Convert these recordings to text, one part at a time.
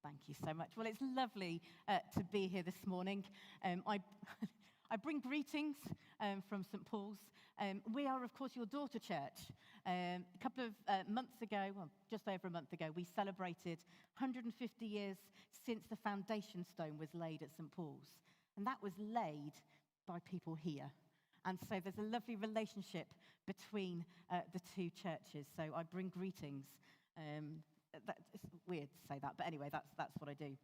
Thank you so much. Well, it's lovely to be here this morning. I, I bring greetings from St. Paul's. We are, of course, your daughter church. A couple of months ago, well, just over a month ago, we celebrated 150 years since the foundation stone was laid at St. Paul's. And that was laid by people here. And so there's a lovely relationship between the two churches. So I bring greetings. It's weird to say that, but anyway, that's what I do.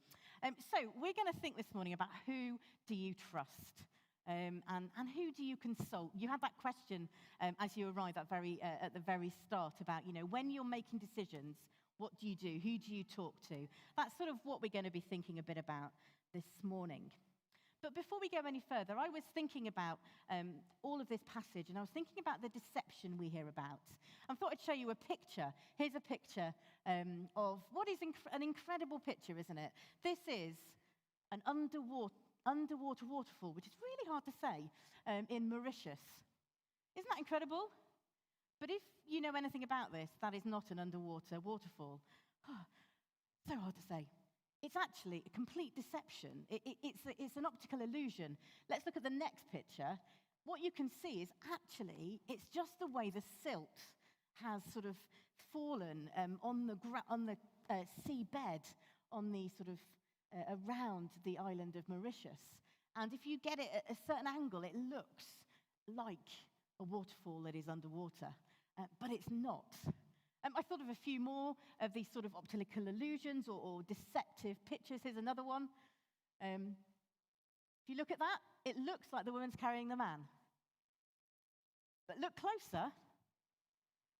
So we're going to think this morning about who do you trust, and who do you consult? You had that question as you arrived at the very start about, when you're making decisions, what do you do? Who do you talk to? That's sort of what we're going to be thinking a bit about this morning. But before we go any further, I was thinking about all of this passage, and I was thinking about the deception we hear about. I thought I'd show you a picture. Here's a picture of what is an incredible picture, isn't it? This is an underwater waterfall, which is really hard to say, in Mauritius. Isn't that incredible? But if you know anything about this, that is not an underwater waterfall. So hard to say. It's actually a complete deception. It's an optical illusion. Let's look at the next picture. What you can see is actually it's just the way the silt has sort of fallen on the seabed, on the sort of around the island of Mauritius. And if you get it at a certain angle, it looks like a waterfall that is underwater, but it's not. I thought of a few more of these sort of optical illusions or deceptive pictures. Here's another one. If you look at that, it looks like the woman's carrying the man. But look closer,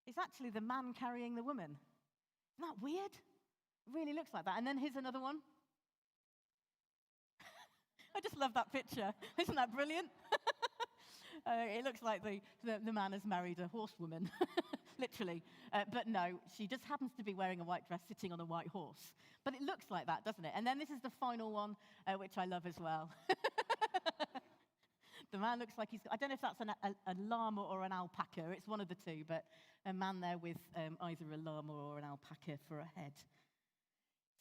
it's actually the man carrying the woman. Isn't that weird? It really looks like that. And then here's another one. I just love that picture. Isn't that brilliant? It looks like the man has married a horsewoman, literally. But no, she just happens to be wearing a white dress sitting on a white horse. But it looks like that, doesn't it? And then this is the final one, which I love as well. The man looks like I don't know if that's a llama or an alpaca. It's one of the two, but a man there with either a llama or an alpaca for a head.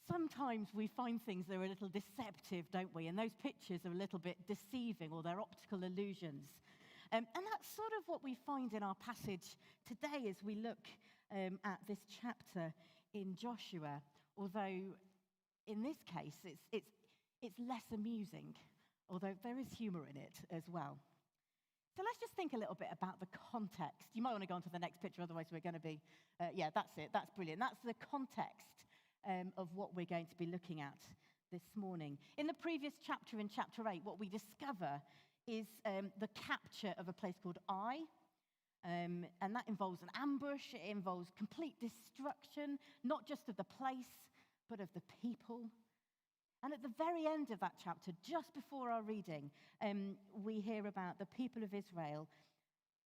Sometimes we find things that are a little deceptive, don't we? And those pictures are a little bit deceiving, or they're optical illusions. And that's sort of what we find in our passage today as we look at this chapter in Joshua. Although in this case, it's less amusing, although there is humor in it as well. So let's just think a little bit about the context. You might want to go on to the next picture, otherwise we're going to be, yeah, that's it. That's brilliant. That's the context of what we're going to be looking at this morning. In the previous chapter, in chapter 8, what we discover is the capture of a place called Ai. And that involves an ambush. It involves complete destruction, not just of the place, but of the people. And at the very end of that chapter, just before our reading, we hear about the people of Israel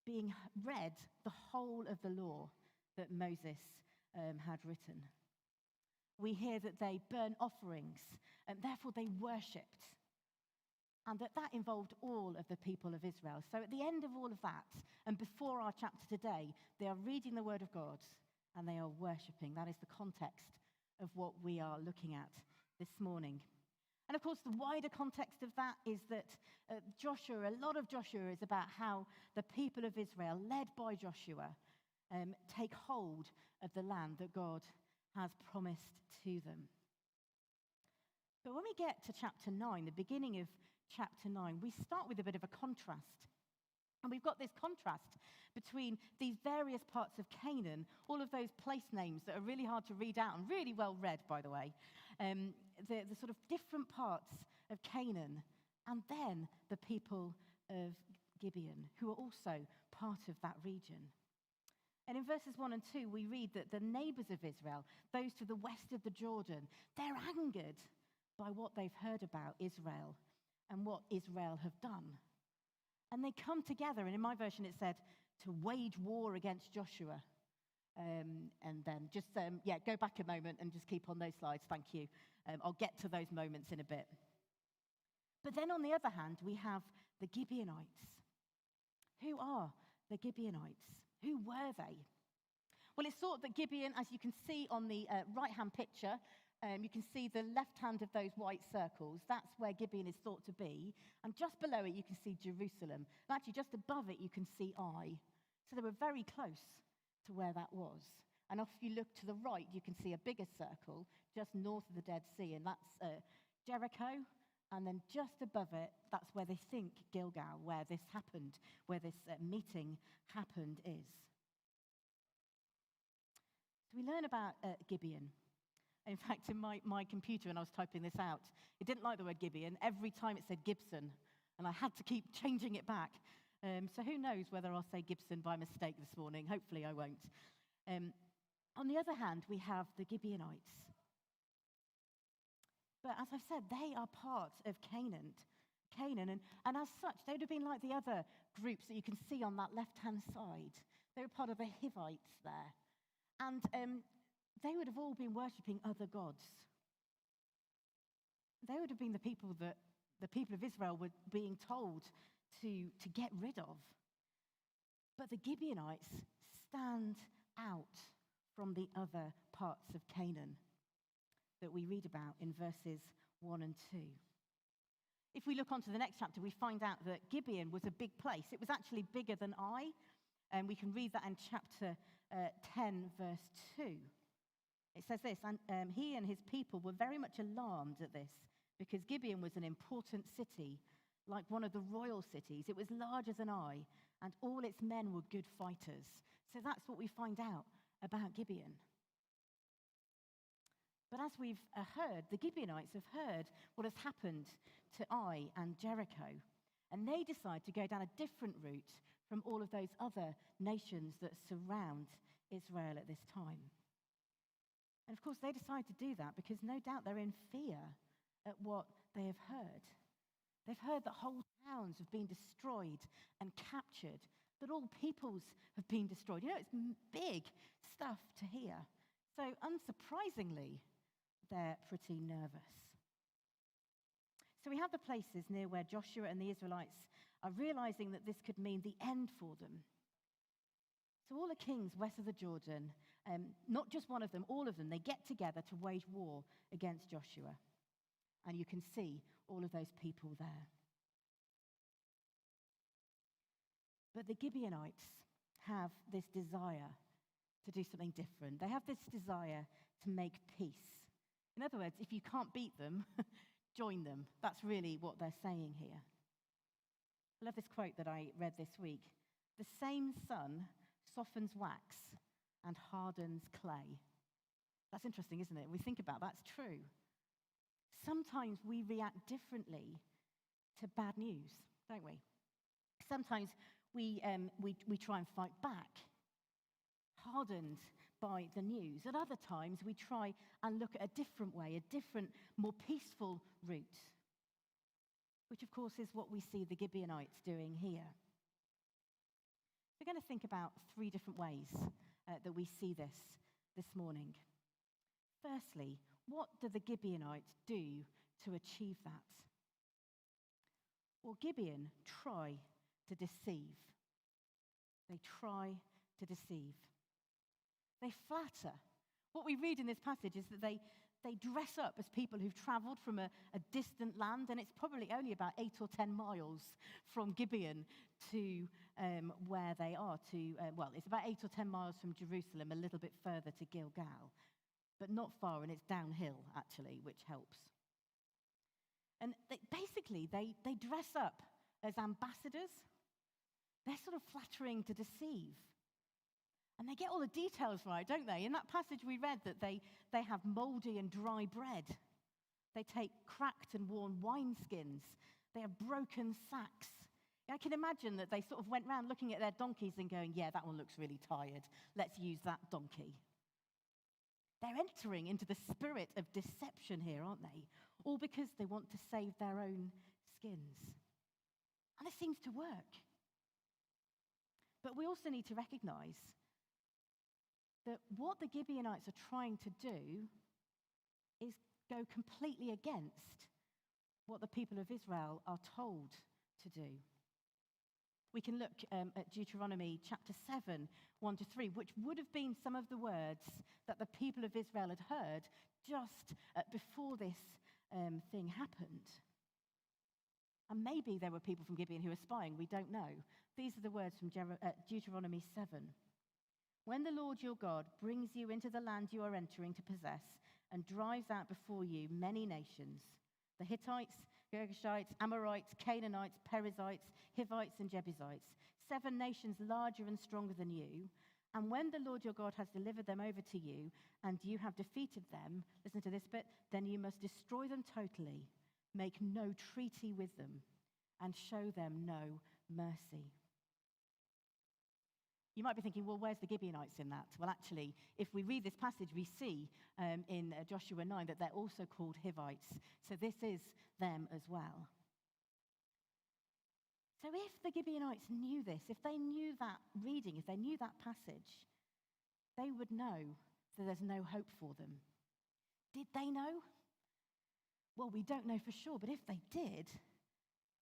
being read the whole of the law that Moses had written. We hear that they burn offerings, and therefore they worshipped. And that involved all of the people of Israel. So at the end of all of that, and before our chapter today, they are reading the word of God, and they are worshipping. That is the context of what we are looking at this morning. And of course, the wider context of that is that Joshua, a lot of Joshua is about how the people of Israel, led by Joshua, take hold of the land that God has promised to them. But when we get to chapter 9, the beginning of chapter 9, we start with a bit of a contrast. And we've got this contrast between these various parts of Canaan, all of those place names that are really hard to read out and really well read, by the way, the sort of different parts of Canaan, and then the people of Gibeon, who are also part of that region. And in verses 1 and 2, we read that the neighbors of Israel, those to the west of the Jordan, they're angered by what they've heard about Israel and what Israel have done. And they come together, and in my version it said, to wage war against Joshua. And then just, go back a moment and just keep on those slides, thank you. I'll get to those moments in a bit. But then on the other hand, we have the Gibeonites. Who are the Gibeonites? Who were they? Well, it's thought that Gibeon, as you can see on the right-hand picture, You can see the left hand of those white circles. That's where Gibeon is thought to be. And just below it, you can see Jerusalem. And actually, just above it, you can see Ai. So they were very close to where that was. And if you look to the right, you can see a bigger circle just north of the Dead Sea, and that's Jericho. And then just above it, that's where they think Gilgal, where this happened, where this meeting happened, is. So we learn about Gibeon. In fact, in my computer, when I was typing this out, it didn't like the word Gibeon. Every time it said Gibson, and I had to keep changing it back. So who knows whether I'll say Gibson by mistake this morning. Hopefully I won't. On the other hand, we have the Gibeonites. But as I've said, they are part of Canaan. And as such, they would have been like the other groups that you can see on that left-hand side. They were part of the Hivites there. And they would have all been worshipping other gods. They would have been the people that the people of Israel were being told to get rid of. But the Gibeonites stand out from the other parts of Canaan that we read about in verses 1 and 2. If we look on to the next chapter, we find out that Gibeon was a big place. It was actually bigger than Ai, and we can read that in chapter 10, verse 2. It says this, and he and his people were very much alarmed at this, because Gibeon was an important city, like one of the royal cities. It was larger than Ai, and all its men were good fighters. So that's what we find out about Gibeon. But as we've heard, the Gibeonites have heard what has happened to Ai and Jericho, and they decide to go down a different route from all of those other nations that surround Israel at this time. And of course, they decide to do that because no doubt they're in fear at what they have heard. They've heard that whole towns have been destroyed and captured, that all peoples have been destroyed. You know, it's big stuff to hear. So unsurprisingly, they're pretty nervous. So we have the places near where Joshua and the Israelites are realizing that this could mean the end for them. So all the kings west of the Jordan, not just one of them, all of them, they get together to wage war against Joshua. And you can see all of those people there. But the Gibeonites have this desire to do something different. They have this desire to make peace. In other words, if you can't beat them, join them. That's really what they're saying here. I love this quote that I read this week. The same sun softens wax and hardens clay. That's interesting, isn't it? We think about that's true. Sometimes we react differently to bad news, don't we? Sometimes we try and fight back, hardened by the news. At other times, we try and look at a different way, a different, more peaceful route, which, of course, is what we see the Gibeonites doing here. We're going to think about three different ways that we see this morning. Firstly, what do the Gibeonites do to achieve that? Well, Gibeon try to deceive. They try to deceive. They flatter. What we read in this passage is that they dress up as people who've traveled from a distant land, and it's probably only about 8 or 10 miles from Gibeon to where they are. It's about 8 or 10 miles from Jerusalem, a little bit further to Gilgal, but not far, and it's downhill, actually, which helps. And they dress up as ambassadors. They're sort of flattering to deceive. And they get all the details right, don't they? In that passage we read that they have moldy and dry bread. They take cracked and worn wineskins. They have broken sacks. I can imagine that they sort of went round looking at their donkeys and going, yeah, that one looks really tired. Let's use that donkey. They're entering into the spirit of deception here, aren't they? All because they want to save their own skins. And it seems to work. But we also need to recognize that what the Gibeonites are trying to do is go completely against what the people of Israel are told to do. We can look at Deuteronomy chapter 7, 1 to 3, which would have been some of the words that the people of Israel had heard just before this thing happened. And maybe there were people from Gibeon who were spying, we don't know. These are the words from Deuteronomy 7. When the Lord your God brings you into the land you are entering to possess and drives out before you many nations, the Hittites, Girgashites, Amorites, Canaanites, Perizzites, Hivites, and Jebusites, 7 nations larger and stronger than you. And when the Lord your God has delivered them over to you, and you have defeated them, listen to this bit, then you must destroy them totally, make no treaty with them, and show them no mercy. You might be thinking, well, where's the Gibeonites in that? Well, actually, if we read this passage, we see in Joshua 9 that they're also called Hivites. So this is them as well. So if the Gibeonites knew this, if they knew that reading, if they knew that passage, they would know that there's no hope for them. Did they know? Well, we don't know for sure, but if they did,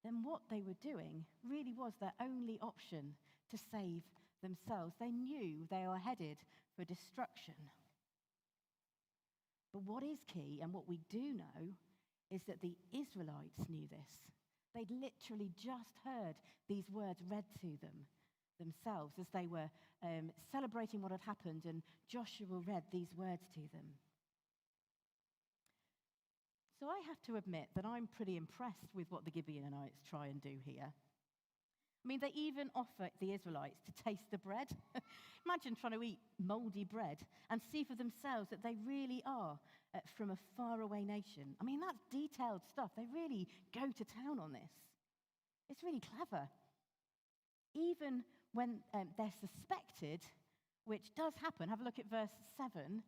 then what they were doing really was their only option to save themselves. They knew they were headed for destruction. But what is key, and what we do know, is that the Israelites knew this. They'd literally just heard these words read to them themselves as they were celebrating what had happened, and Joshua read these words to them. So I have to admit that I'm pretty impressed with what the Gibeonites try and do here. I mean, they even offer the Israelites to taste the bread. Imagine trying to eat moldy bread and see for themselves that they really are from a faraway nation. I mean, that's detailed stuff. They really go to town on this. It's really clever. Even when they're suspected, which does happen. Have a look at verse 7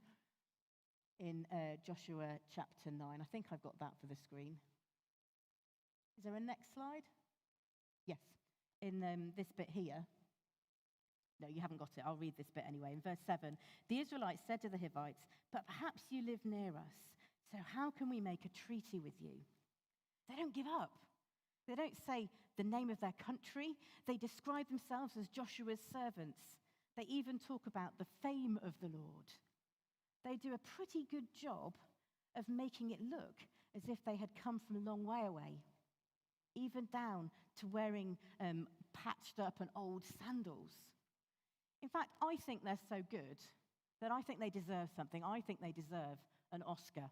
in Joshua chapter 9. I think I've got that for the screen. Is there a next slide? Yes. In this bit here. No, you haven't got it. I'll read this bit anyway. In verse 7, the Israelites said to the Hivites, "But perhaps you live near us, so how can we make a treaty with you?" They don't give up. They don't say the name of their country. They describe themselves as Joshua's servants. They even talk about the fame of the Lord. They do a pretty good job of making it look as if they had come from a long way away, even down to wearing patched up and old sandals. In fact, I think they're so good that I think they deserve something. I think they deserve an Oscar.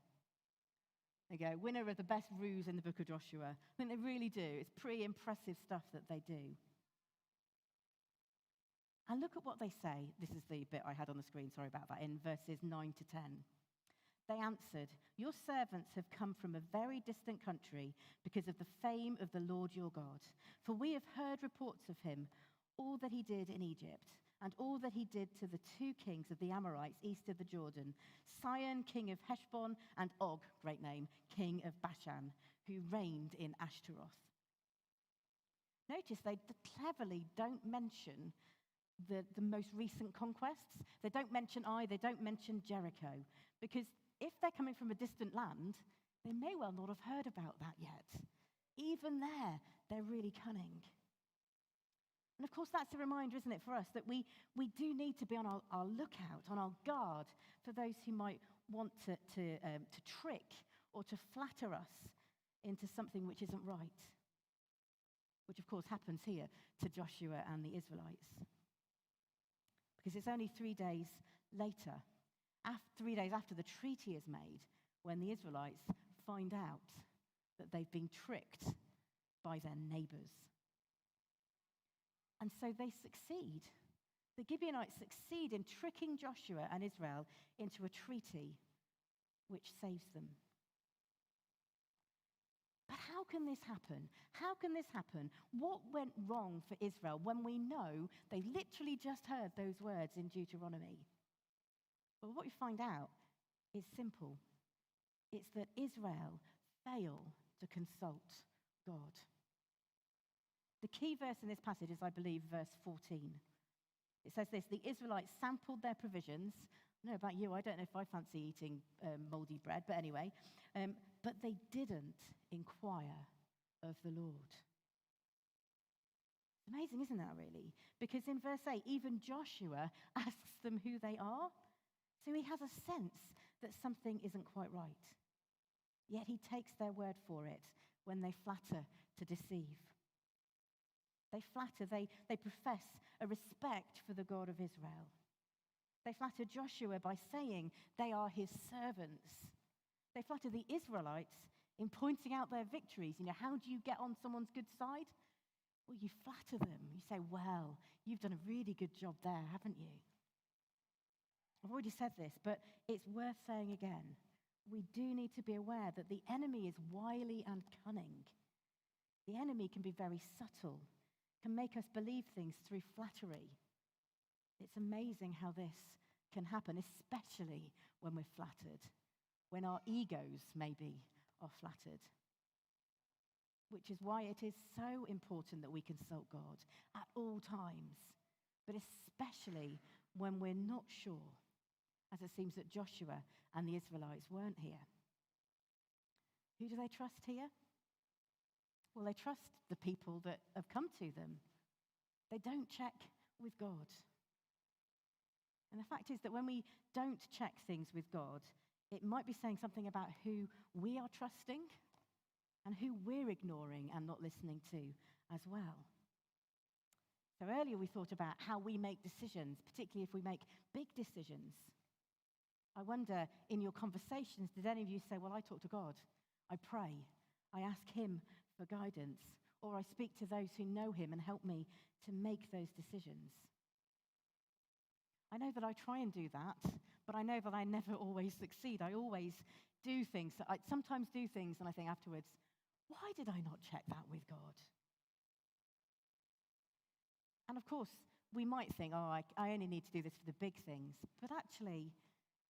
There you go, winner of the best ruse in the book of Joshua. I think they really do. It's pretty impressive stuff that they do. And look at what they say. This is the bit I had on the screen, sorry about that, in verses 9 to 10. They answered, "Your servants have come from a very distant country because of the fame of the Lord your God. For we have heard reports of him, all that he did in Egypt, and all that he did to the 2 kings of the Amorites east of the Jordan, Sihon, king of Heshbon, and Og, great name, king of Bashan, who reigned in Ashtaroth." Notice they cleverly don't mention the most recent conquests. They don't mention Ai, they don't mention Jericho, because if they're coming from a distant land, they may well not have heard about that yet. Even there, they're really cunning. And of course, that's a reminder, isn't it, for us, that we do need to be on our lookout, on our guard for those who might want to trick or to flatter us into something which isn't right, which of course happens here to Joshua and the Israelites. Because it's only 3 days later, 3 days after the treaty is made, when the Israelites find out that they've been tricked by their neighbors. And so they succeed. The Gibeonites succeed in tricking Joshua and Israel into a treaty which saves them. But how can this happen? How can this happen? What went wrong for Israel when we know they literally just heard those words in Deuteronomy? Well, what we find out is simple. It's that Israel failed to consult God. The key verse in this passage is, I believe, verse 14. It says this: the Israelites sampled their provisions. I don't know about you, I don't know if I fancy eating moldy bread, but anyway. But they didn't inquire of the Lord. It's amazing, isn't that, really? Because in verse 8, even Joshua asks them who they are. So he has a sense that something isn't quite right. Yet he takes their word for it when they flatter to deceive. They flatter, they profess a respect for the God of Israel. They flatter Joshua by saying they are his servants. They flatter the Israelites in pointing out their victories. How do you get on someone's good side? Well, you flatter them. You say, well, you've done a really good job there, haven't you? I've already said this, but it's worth saying again. We do need to be aware that the enemy is wily and cunning. The enemy can be very subtle, can make us believe things through flattery. It's amazing how this can happen, especially when we're flattered, when our egos, maybe, are flattered. Which is why it is so important that we consult God at all times, but especially when we're not sure, as it seems that Joshua and the Israelites weren't here. Who do they trust here? Well, they trust the people that have come to them. They don't check with God. And the fact is that when we don't check things with God, it might be saying something about who we are trusting and who we're ignoring and not listening to as well. So earlier we thought about how we make decisions, particularly if we make big decisions. I wonder, in your conversations, did any of you say, well, I talk to God, I pray, I ask him for guidance, or I speak to those who know him and help me to make those decisions? I know that I try and do that, but I know that I never always succeed. I always do things. I sometimes do things and I think afterwards, why did I not check that with God? And of course, we might think, I only need to do this for the big things. But actually,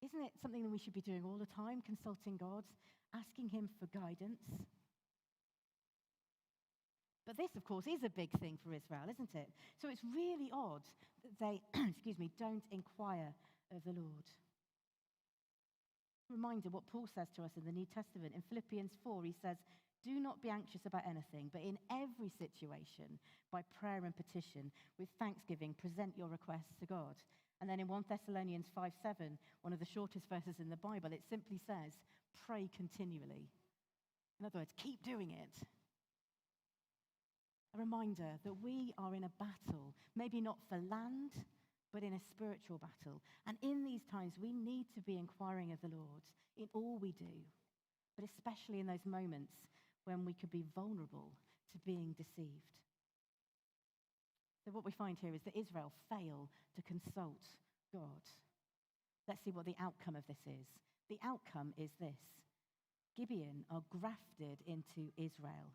isn't it something that we should be doing all the time, consulting God, asking him for guidance? But this, of course, is a big thing for Israel, isn't it? So it's really odd that they, don't inquire of the Lord. Reminder what Paul says to us in the New Testament. In Philippians 4, he says, do not be anxious about anything, but in every situation, by prayer and petition, with thanksgiving, present your requests to God. And then in 1 Thessalonians 5:7, one of the shortest verses in the Bible, it simply says, pray continually. In other words, keep doing it. A reminder that we are in a battle, maybe not for land, but in a spiritual battle. And in these times, we need to be inquiring of the Lord in all we do, but especially in those moments when we could be vulnerable to being deceived. So what we find here is that Israel fail to consult God. Let's see what the outcome of this is. The outcome is this. Gibeon are grafted into Israel,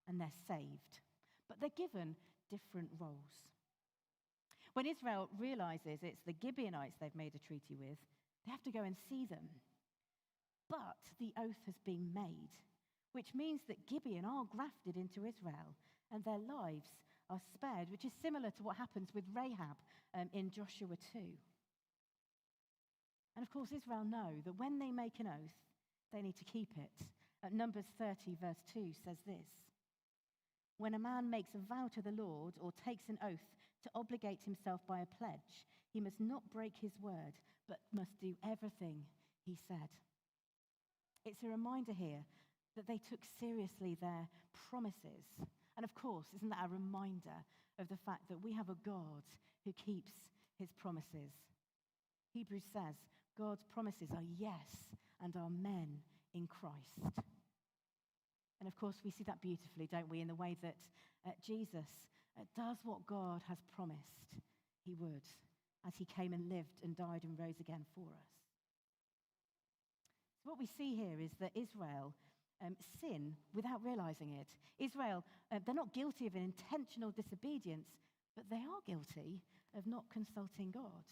and they're saved. But they're given different roles. When Israel realizes it's the Gibeonites they've made a treaty with, they have to go and see them. But the oath has been made, which means that Gibeon are grafted into Israel, and their lives are spared, which is similar to what happens with Rahab in Joshua 2. And of course, Israel know that when they make an oath, they need to keep it. Numbers 30, verse 2 says this. When a man makes a vow to the Lord or takes an oath to obligate himself by a pledge, he must not break his word, but must do everything he said. It's a reminder here that they took seriously their promises. And of course, isn't that a reminder of the fact that we have a God who keeps his promises? Hebrews says, God's promises are yes and are men in Christ. And of course, we see that beautifully, don't we, in the way that Jesus does what God has promised he would as he came and lived and died and rose again for us. So what we see here is that Israel sin without realizing it. Israel, they're not guilty of an intentional disobedience, but they are guilty of not consulting God.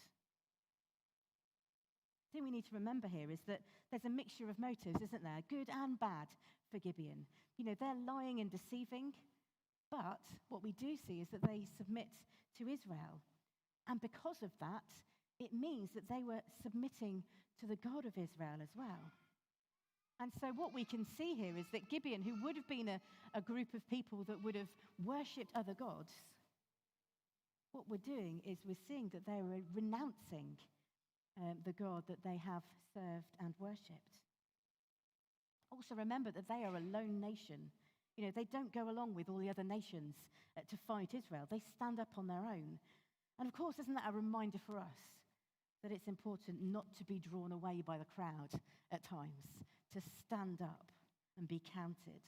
The thing we need to remember here is that there's a mixture of motives, isn't there? Good and bad for Gibeon. They're lying and deceiving, but what we do see is that they submit to Israel. And because of that, it means that they were submitting to the God of Israel as well. And so what we can see here is that Gibeon, who would have been a group of people that would have worshipped other gods, what we're doing is we're seeing that they are renouncing the God that they have served and worshipped. Also, remember that they are a lone nation. You know, they don't go along with all the other nations to fight Israel. They stand up on their own. And of course, isn't that a reminder for us that it's important not to be drawn away by the crowd at times, to stand up and be counted?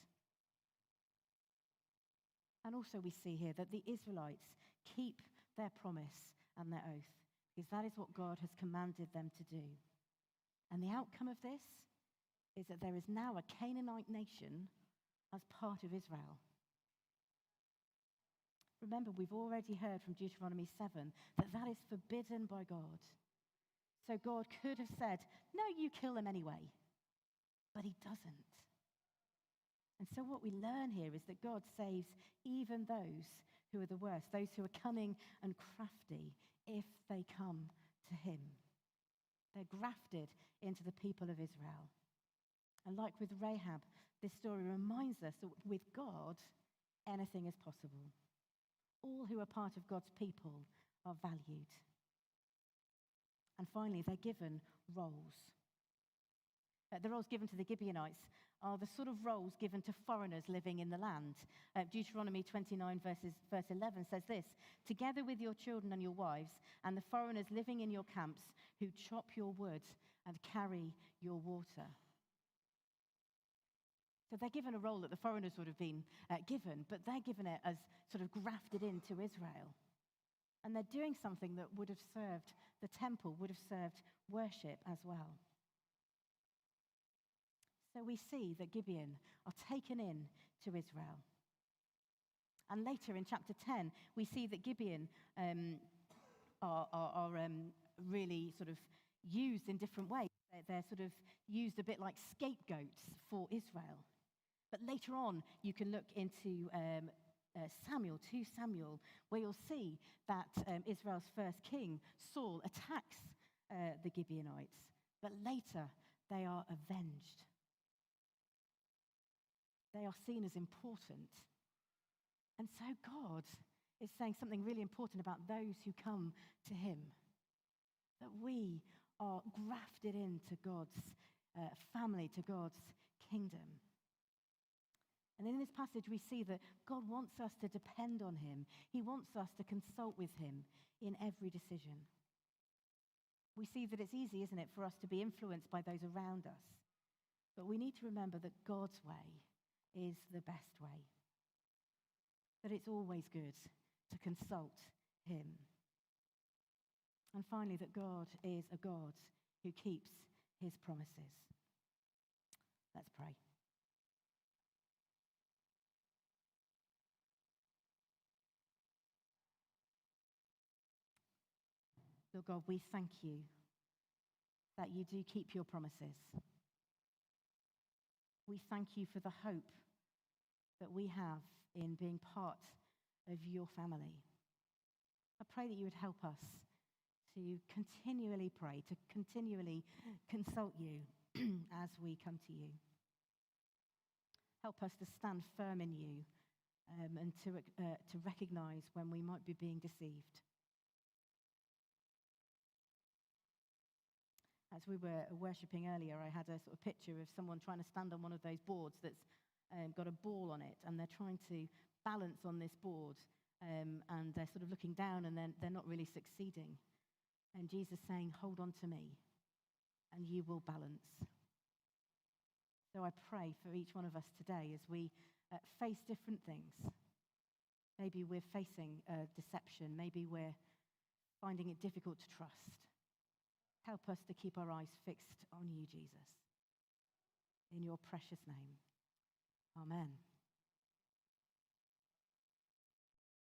And also we see here that the Israelites keep their promise and their oath, because that is what God has commanded them to do. And the outcome of this is that there is now a Canaanite nation as part of Israel. Remember, we've already heard from Deuteronomy 7 that that is forbidden by God. So God could have said, no, you kill them anyway. But he doesn't. And so what we learn here is that God saves even those who are the worst, those who are cunning and crafty, if they come to him. They're grafted into the people of Israel. And like with Rahab, this story reminds us that with God, anything is possible. All who are part of God's people are valued. And finally, they're given roles. The roles given to the Gibeonites are the sort of roles given to foreigners living in the land. Deuteronomy 29 verse 11 says this: "Together with your children and your wives and the foreigners living in your camps who chop your wood and carry your water." So they're given a role that the foreigners would have been given, but they're given it as sort of grafted into Israel. And they're doing something that would have served the temple, would have served worship as well. So we see that Gibeon are taken in to Israel. And later in chapter 10, we see that Gibeon are really sort of used in different ways. They're sort of used a bit like scapegoats for Israel. But later on, you can look into 2 Samuel, where you'll see that Israel's first king, Saul, attacks the Gibeonites. But later, they are avenged. They are seen as important. And so God is saying something really important about those who come to him. That we are grafted into God's family, to God's kingdom. And in this passage, we see that God wants us to depend on him. He wants us to consult with him in every decision. We see that it's easy, isn't it, for us to be influenced by those around us. But we need to remember that God's way is the best way. That it's always good to consult him. And finally, that God is a God who keeps his promises. Let's pray. Lord God, we thank you that you do keep your promises. We thank you for the hope that we have in being part of your family. I pray that you would help us to continually pray, to continually consult you as we come to you. Help us to stand firm in you and to recognize when we might be being deceived. As we were worshipping earlier, I had a sort of picture of someone trying to stand on one of those boards that's got a ball on it, and they're trying to balance on this board, and they're sort of looking down, and they're not really succeeding. And Jesus saying, hold on to me, and you will balance. So I pray for each one of us today as we face different things. Maybe we're facing deception. Maybe we're finding it difficult to trust. Help us to keep our eyes fixed on you, Jesus. In your precious name. Amen.